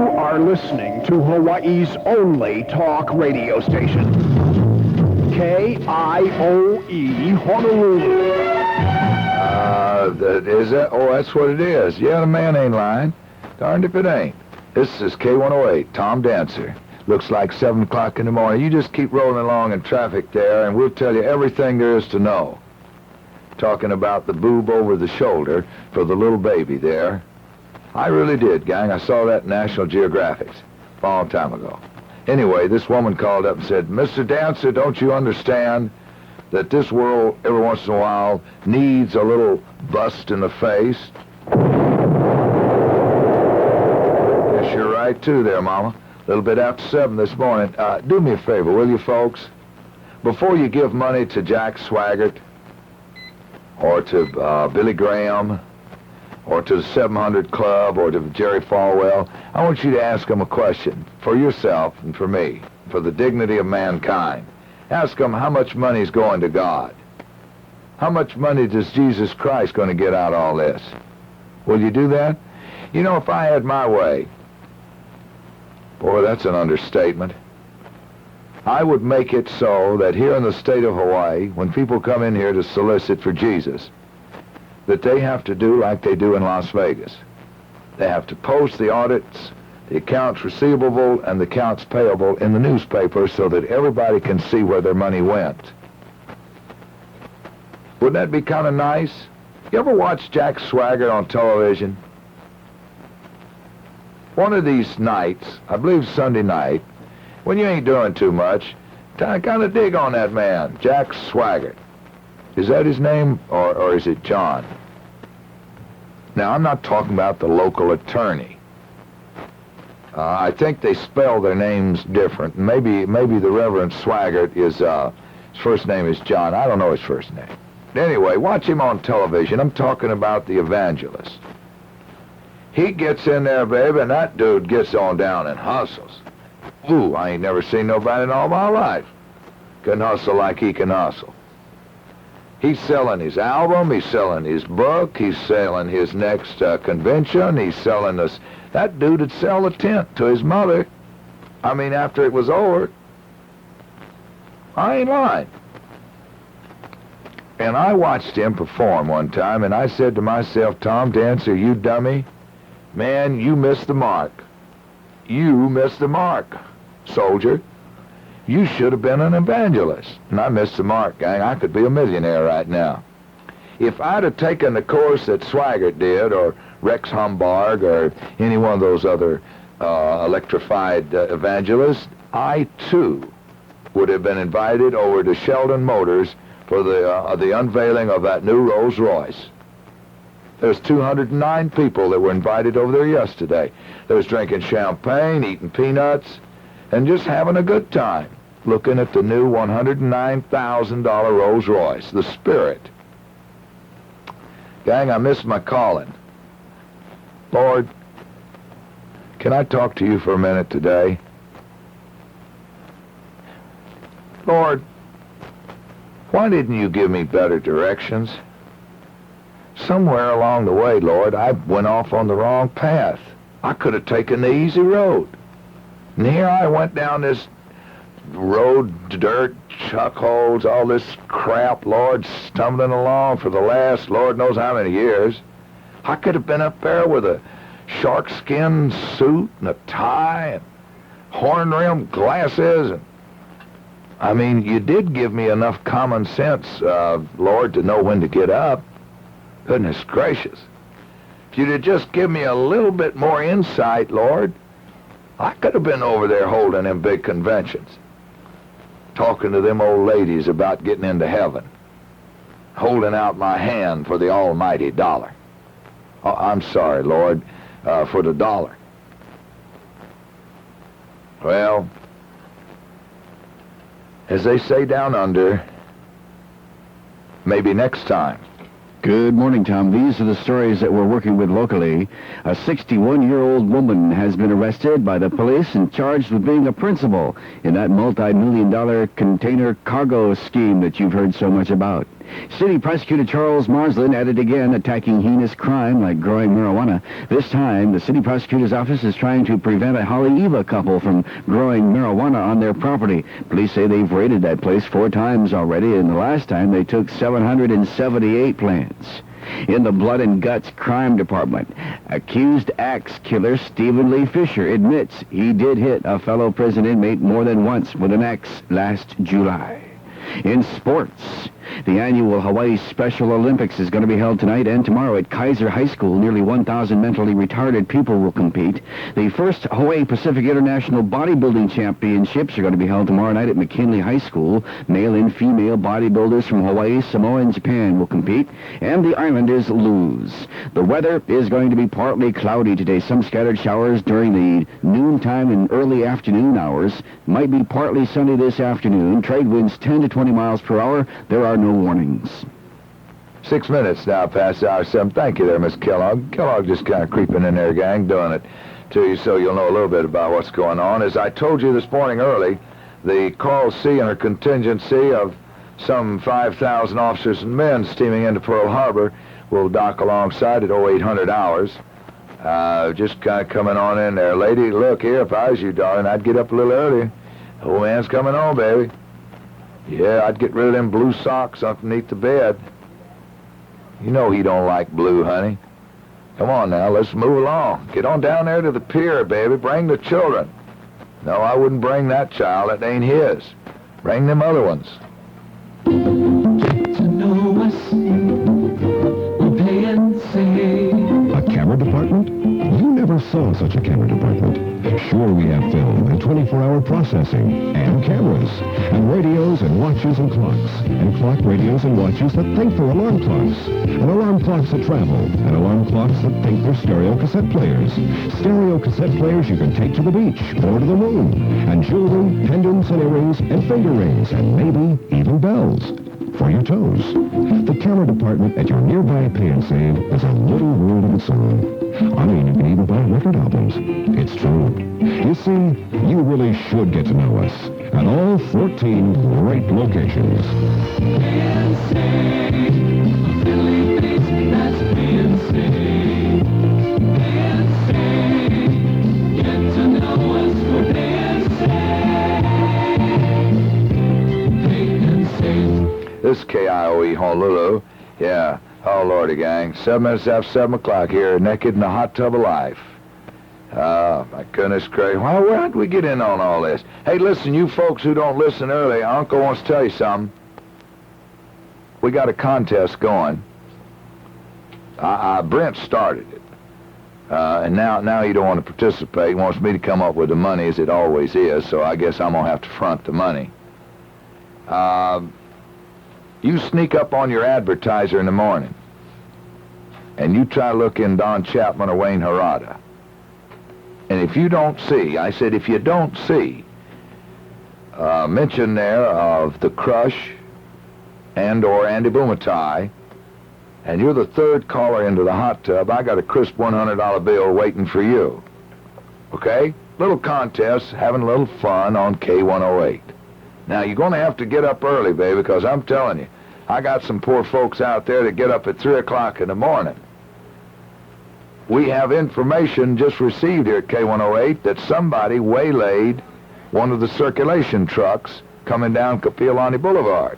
are listening to Hawaii's only talk radio station. KIOE Honolulu. Is that? Oh, that's what it is. Yeah, the man ain't lying. Darned if it ain't. This is K108, Tom Dancer. Looks like 7 o'clock in the morning. You just keep rolling along in traffic there, and we'll tell you everything there is to know. Talking about the boob over the shoulder for the little baby there. I really did, gang. I saw that in National Geographic a long time ago. Anyway, this woman called up and said, Mr. Dancer, don't you understand that this world, every once in a while, needs a little bust in the face? Yes, you're right, too, there, Mama. A little bit after 7 this morning. Do me a favor, will you, folks? Before you give money to Jack Swaggart, or to Billy Graham, or to the 700 Club, or to Jerry Falwell, I want you to ask them a question for yourself and for me, for the dignity of mankind. Ask them how much money is going to God. How much money does Jesus Christ going to get out of all this? Will you do that? You know, if I had my way, boy, that's an understatement. I would make it so that here in the state of Hawaii, when people come in here to solicit for Jesus, that they have to do like they do in Las Vegas. They have to post the audits, the accounts receivable, and the accounts payable in the newspaper so that everybody can see where their money went. Wouldn't that be kind of nice? You ever watch Jack Swaggart on television? One of these nights, I believe Sunday night, when you ain't doing too much, kind of dig on that man, Jack Swaggart. Is that his name, or is it John? Now, I'm not talking about the local attorney. I think they spell their names different. Maybe the Reverend Swaggart is, his first name is John. I don't know his first name. Anyway, watch him on television. I'm talking about the evangelist. He gets in there, baby, and that dude gets on down and hustles. Ooh, I ain't never seen nobody in all my life can hustle like he can hustle. He's selling his album, he's selling his book, he's selling his next convention, he's selling this. That dude would sell a tent to his mother. I mean, after it was over. I ain't lying. And I watched him perform one time, and I said to myself, Tom Dancer, you dummy, man, you missed the mark. You missed the mark, soldier. You should have been an evangelist. And I missed the mark, gang. I could be a millionaire right now. If I'd have taken the course that Swaggart did, or Rex Humbarg, or any one of those other electrified evangelists, I, too, would have been invited over to Sheldon Motors for the unveiling of that new Rolls Royce. There's 209 people that were invited over there yesterday. They was drinking champagne, eating peanuts, and just having a good time, looking at the new $109,000 Rolls Royce, the Spirit. Gang, I missed my calling. Lord, can I talk to you for a minute today? Lord, why didn't you give me better directions? Somewhere along the way, Lord, I went off on the wrong path. I could have taken the easy road. And here I went down this road, dirt, chuck holes, all this crap, Lord, stumbling along for the last Lord knows how many years. I could have been up there with a shark skin suit and a tie and horn-rimmed glasses. And I mean, you did give me enough common sense, Lord, to know when to get up. Goodness gracious. If you'd have just given me a little bit more insight, Lord, I could have been over there holding them big conventions, talking to them old ladies about getting into heaven, holding out my hand for the almighty dollar. Oh, I'm sorry, Lord, for the dollar. Well, as they say down under, maybe next time. Good morning, Tom. These are the stories that we're working with locally. A 61-year-old woman has been arrested by the police and charged with being a principal in that multi-million-dollar container cargo scheme that you've heard so much about. City Prosecutor Charles Marslin at it again, attacking heinous crime like growing marijuana. This time, the City Prosecutor's Office is trying to prevent a Haleiwa couple from growing marijuana on their property. Police say they've raided that place 4 times already, and the last time they took 778 plants. In the Blood and Guts Crime Department, accused axe killer Stephen Lee Fisher admits he did hit a fellow prison inmate more than once with an axe last July. In sports, the annual Hawaii Special Olympics is going to be held tonight and tomorrow at Kaiser High School. Nearly 1,000 mentally retarded people will compete. The first Hawaii Pacific International Bodybuilding Championships are going to be held tomorrow night at McKinley High School. Male and female bodybuilders from Hawaii, Samoa, and Japan will compete, and the Islanders lose. The weather is going to be partly cloudy today. Some scattered showers during the noontime and early afternoon hours. Might be partly sunny this afternoon. Trade winds 10 to 20 miles per hour. There are no warnings. 6 minutes now past hour 7. Thank you there, Miss Kellogg. Kellogg just kind of creeping in there, gang, doing it to you so you'll know a little bit about what's going on. As I told you this morning early, the Carl C. and her contingency of some 5,000 officers and men steaming into Pearl Harbor will dock alongside at 0800 hours. Just kind of coming on in there. Lady, look here, if I was you, darling, I'd get up a little earlier. Old man's coming on, baby. Yeah, I'd get rid of them blue socks underneath the bed. You know he don't like blue, honey. Come on now, let's move along. Get on down there to the pier, baby. Bring the children. No, I wouldn't bring that child. That ain't his. Bring them other ones. Get to know us. We'll pay and save. A camera department? You never saw such a camera department. Sure, we have film and 24-hour processing and cameras and radios and watches and clocks and clock radios and watches that think they're alarm clocks and alarm clocks that travel and alarm clocks that think they're stereo cassette players. Stereo cassette players you can take to the beach or to the moon, and jewelry, pendants and earrings and finger rings and maybe even bells for your toes. The camera department at your nearby Pay and Save is a little world of its own. I mean, you can even buy record albums. It's true. You see, you really should get to know us at all 14 great locations. Pay and save. A friendly face, that's pay and save. Pay and save. Get to know us for pay and save. Pay and save. This is KIOE Honolulu. Yeah. Oh, Lordy, gang. 7 minutes after 7 o'clock here, naked in the hot tub of life. Oh, my goodness gracious. Why, where did we get in on all this? Hey, listen, you folks who don't listen early, Uncle wants to tell you something. We got a contest going. Brent started it. And now he don't want to participate. He wants me to come up with the money, as it always is, so I guess I'm going to have to front the money. You sneak up on your advertiser in the morning, and you try to look in Don Chapman or Wayne Harada. And if you don't see, I said if you don't see, mention there of the Crush and or Andy Bumatai, and you're the third caller into the hot tub, I got a crisp $100 bill waiting for you. Okay? Little contest, having a little fun on K108. Now, you're going to have to get up early, baby, because I'm telling you, I got some poor folks out there that get up at 3 o'clock in the morning. We have information just received here at K108 that somebody waylaid one of the circulation trucks coming down Kapiolani Boulevard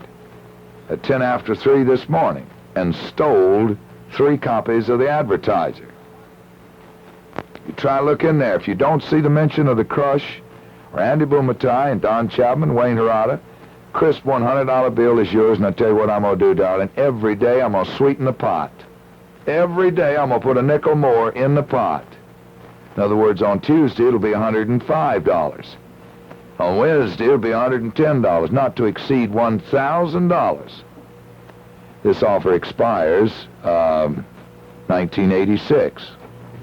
at 10 after 3 this morning and stole 3 copies of the advertiser. You try to look in there. If you don't see the mention of the Crush, or Andy Bumatai and Don Chapman, Wayne Harada, crisp $100 bill is yours, and I tell you what I'm going to do, darling. Every day I'm going to sweeten the pot. Every day I'm going to put a nickel more in the pot. In other words, on Tuesday it'll be $105. On Wednesday it'll be $110, not to exceed $1,000. This offer expires 1986.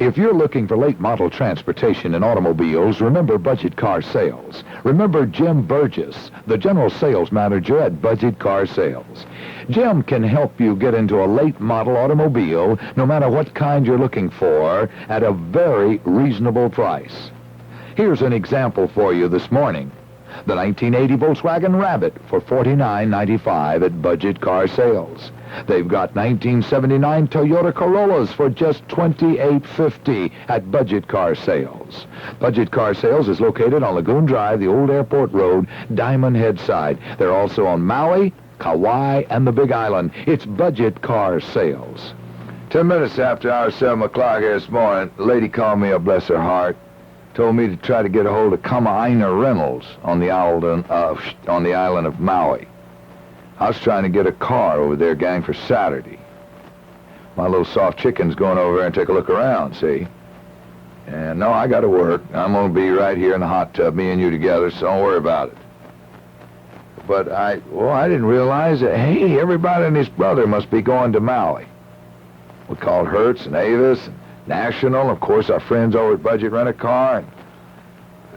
If you're looking for late model transportation and automobiles, remember Budget Car Sales. Remember Jim Burgess, the general sales manager at Budget Car Sales. Jim can help you get into a late model automobile, no matter what kind you're looking for, at a very reasonable price. Here's an example for you this morning. The 1980 Volkswagen Rabbit for $49.95 at Budget Car Sales. They've got 1979 Toyota Corollas for just $28.50 at Budget Car Sales. Budget Car Sales is located on Lagoon Drive, the Old Airport Road, Diamond Head side. They're also on Maui, Kauai, and the Big Island. It's Budget Car Sales. 10 minutes after our 7 o'clock here this morning, a lady called me up, bless her heart, told me to try to get a hold of Kama'aina Reynolds on the island of Maui. I was trying to get a car over there, gang, for Saturday. My little soft chicken's going over there and take a look around, see? And no, I got to work. I'm going to be right here in the hot tub, me and you together, so don't worry about it. But I didn't realize that, hey, everybody and his brother must be going to Maui. We called Hertz and Avis and National, of course, our friends over at Budget Rent-A-Car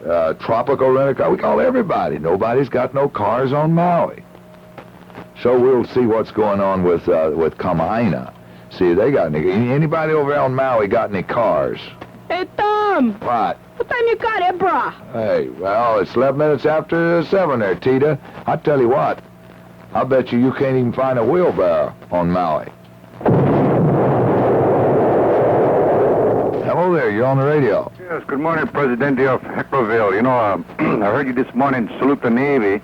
and Tropical Rent-A-Car. We called everybody. Nobody's got no cars on Maui. So we'll see what's going on with Kama'aina. See, they got anybody over on Maui got any cars? Hey, Tom! What? What time you got it, brah? Hey, well, it's 11 minutes after 7 there, Tita. I tell you what, I bet you can't even find a wheelbarrow on Maui. Hello there, you're on the radio. Yes, good morning, Presidente of Hecklerville. You know, I heard you this morning salute the Navy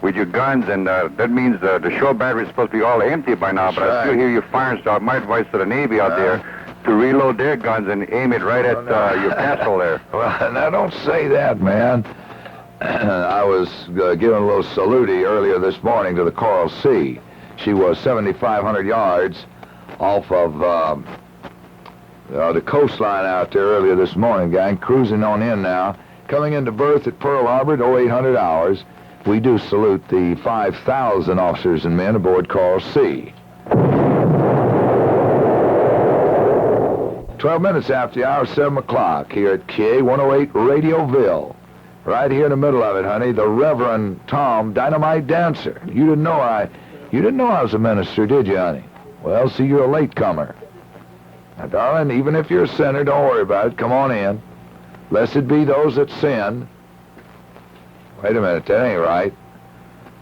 with your guns, and that means the shore battery is supposed to be all empty by now, but I still hear you firing, so my advice to the Navy out there to reload their guns and aim it right at your castle there. Well, now don't say that, man. I was giving a little salute earlier this morning to the Coral Sea. She was 7,500 yards off of the coastline out there earlier this morning, gang, cruising on in now, coming into berth at Pearl Harbor at 0800 hours. We do salute the 5,000 officers and men aboard Coral Sea. 12 minutes after the hour, 7 o'clock, here at K108 Radioville. Right here in the middle of it, honey, the Reverend Tom Dynamite Dancer. You didn't know I was a minister, did you, honey? Well, see, you're a latecomer. Now, darling, even if you're a sinner, don't worry about it. Come on in. Blessed be those that sin. Wait a minute, that ain't right.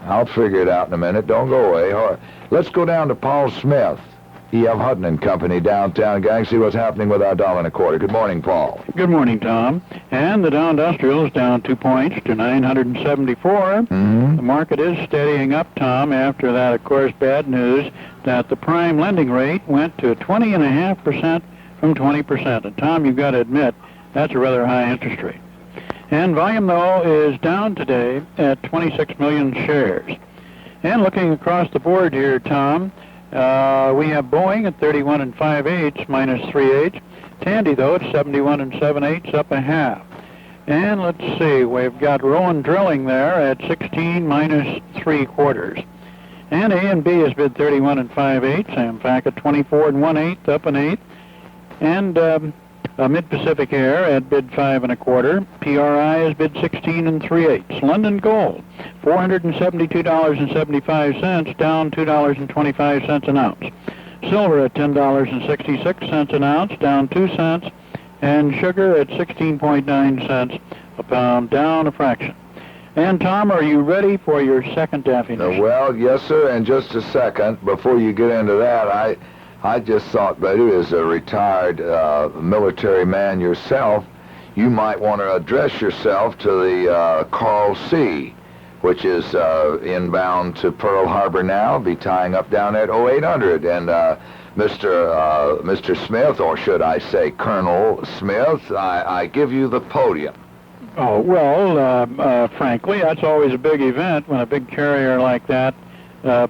I'll figure it out in a minute. Don't go away. Let's go down to Paul Smith, E.F. Hutton and Company, downtown, gang, see what's happening with our $1.25. Good morning, Paul. Good morning, Tom. And the Dow Industrial is down 2 points to 974. Mm-hmm. The market is steadying up, Tom, after that, of course, bad news that the prime lending rate went to 20.5% from 20%. And, Tom, you've got to admit, that's a rather high interest rate. And volume, though, is down today at 26 million shares. And looking across the board here, Tom, we have Boeing at 31 5/8, minus 3/8. Tandy, though, at 71 7/8, up a half. And let's see, we've got Rowan Drilling there at 16 minus 3/4. And A&B has bid 31 5/8. Samfac at 24 1/8, up an 8. And Mid-Pacific Air at bid 5 1/4. PRI has bid 16 3/8. London Gold, $472.75, down $2.25 an ounce. Silver at $10.66 an ounce, down 2 cents. And sugar at 16.9 cents a pound, down a fraction. And Tom, are you ready for your second definition? Well, yes, sir, and just a second, before you get into that, I just thought, Betty, as a retired military man yourself, you might want to address yourself to the Coral Sea, which is inbound to Pearl Harbor now, be tying up down at 0800. And Mr. Smith, or should I say Colonel Smith, I give you the podium. Oh, well, frankly, that's always a big event when a big carrier like that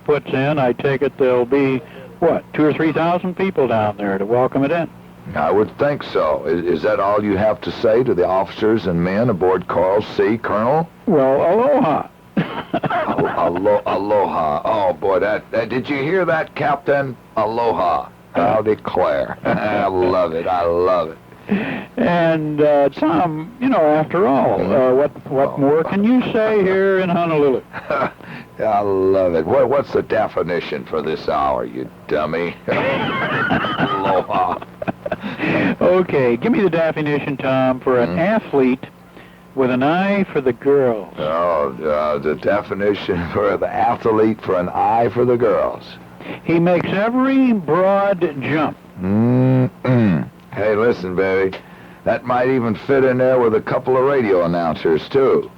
puts in. I take it there'll be, 2,000 or 3,000 people down there to welcome it in. I would think so. Is that all you have to say to the officers and men aboard Coral Sea, Colonel? Well, aloha. Aloha. Oh, boy, that did you hear that, Captain? Aloha. I'll declare. I love it. I love it. And, Tom, after all, what more can you say here in Honolulu? I love it. What's the definition for this hour, you dummy? Aloha. Okay, give me the definition, Tom, for an athlete with an eye for the girls. Oh, the definition for the athlete for an eye for the girls. He makes every broad jump. Mm-mm. Hey, listen, baby. That might even fit in there with a couple of radio announcers, too.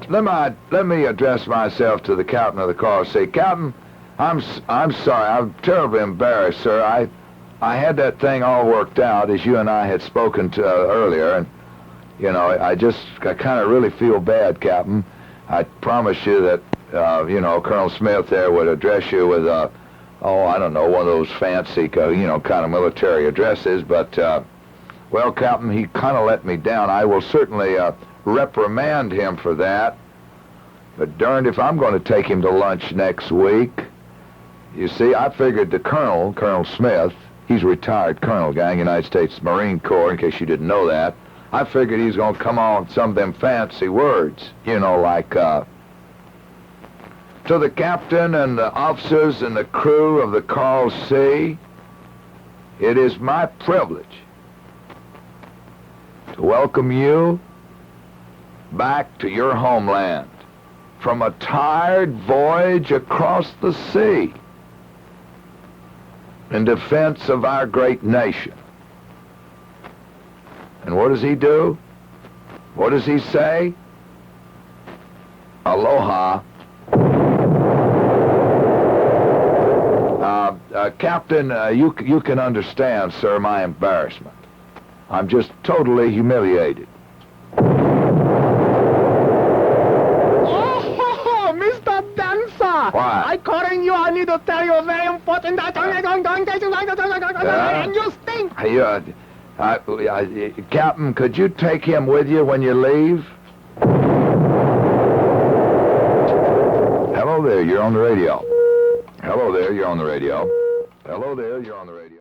Let me address myself to the captain of the car. Say, Captain, I'm sorry. I'm terribly embarrassed, sir. I had that thing all worked out, as you and I had spoken to earlier, and, you know, I kind of really feel bad, Captain. I promise you that, Colonel Smith there would address you with, I don't know, one of those fancy, kind of military addresses, but, well, Captain, he kind of let me down. I will certainly reprimand him for that, but darned if I'm going to take him to lunch next week. You see, I figured the Colonel Smith, he's a retired colonel, gang, United States Marine Corps, in case you didn't know that. I figured he's going to come on with some of them fancy words, like, to the captain and the officers and the crew of the Carl C, it is my privilege to welcome you back to your homeland from a tired voyage across the sea in defense of our great nation. And what does he do? What does he say? Aloha. Captain, you can understand, sir, my embarrassment. I'm just totally humiliated. Oh, Mr. Dancer! What? I calling you. I need to tell you a very important and you stink. Hey, Captain, could you take him with you when you leave? Hello there, you're on the radio. Hello there, you're on the radio. Hello there, you're on the radio.